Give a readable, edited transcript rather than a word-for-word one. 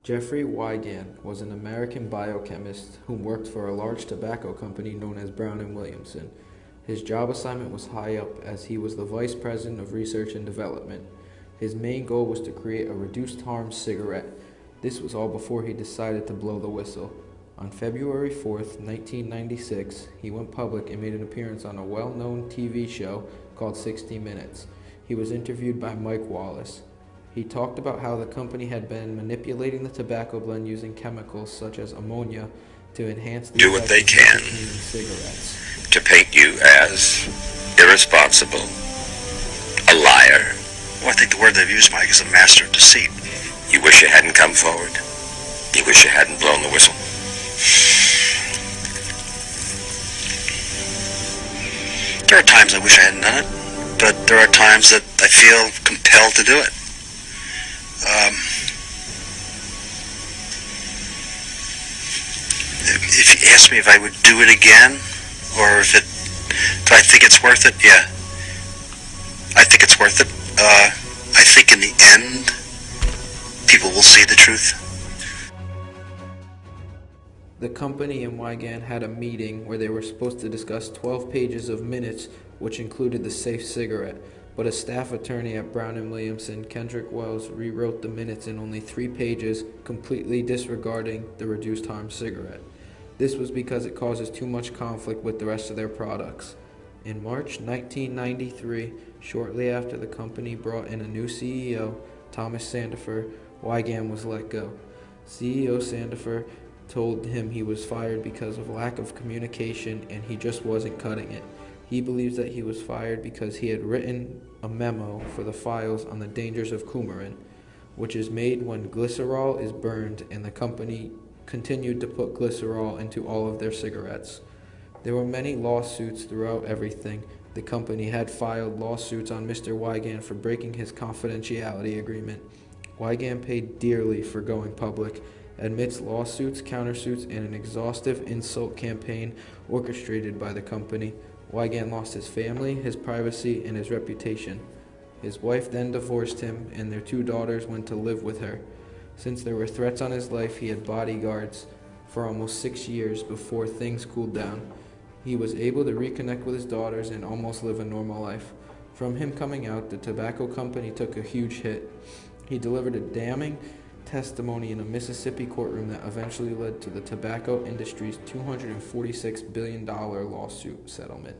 Jeffrey Wigand was an American biochemist who worked for a large tobacco company known as Brown and Williamson. His job assignment was high up as he was the vice president of research and development. His main goal was to create a reduced harm cigarette. This was all before he decided to blow the whistle. On February 4th, 1996, he went public and made an appearance on a well-known TV show called 60 Minutes. He was interviewed by Mike Wallace. He talked about how the company had been manipulating the tobacco blend using chemicals such as ammonia to enhance the do what they can cigarettes. To paint you as irresponsible, a liar. Well, I think the word they've used, Mike, is a master of deceit. You wish you hadn't come forward. You wish you hadn't blown the whistle. There are times I wish I hadn't done it, but there are times that I feel compelled to do it. If you ask me if I would do it again, or do I think it's worth it? Yeah, I think it's worth it. I think in the end, people will see the truth. The company and Wigand had a meeting where they were supposed to discuss 12 pages of minutes, which included the safe cigarette. But a staff attorney at Brown and Williamson, Kendrick Wells, rewrote the minutes in only 3 pages, completely disregarding the reduced harm cigarette. This was because it causes too much conflict with the rest of their products. In March 1993, shortly after the company brought in a new CEO, Thomas Sandifer, Wigand was let go. CEO Sandifer told him he was fired because of lack of communication and he just wasn't cutting it. He believes that he was fired because he had written a memo for the files on the dangers of coumarin, which is made when glycerol is burned, and the company continued to put glycerol into all of their cigarettes. There were many lawsuits throughout everything. The company had filed lawsuits on Mr. Wigand for breaking his confidentiality agreement. Wigand paid dearly for going public, amidst lawsuits, countersuits, and an exhaustive insult campaign orchestrated by the company. Wigand lost his family, his privacy, and his reputation. His wife then divorced him, and their 2 daughters went to live with her. Since there were threats on his life, he had bodyguards for almost 6 years before things cooled down. He was able to reconnect with his daughters and almost live a normal life. From him coming out, the tobacco company took a huge hit. He delivered a damning testimony in a Mississippi courtroom that eventually led to the tobacco industry's $246 billion lawsuit settlement.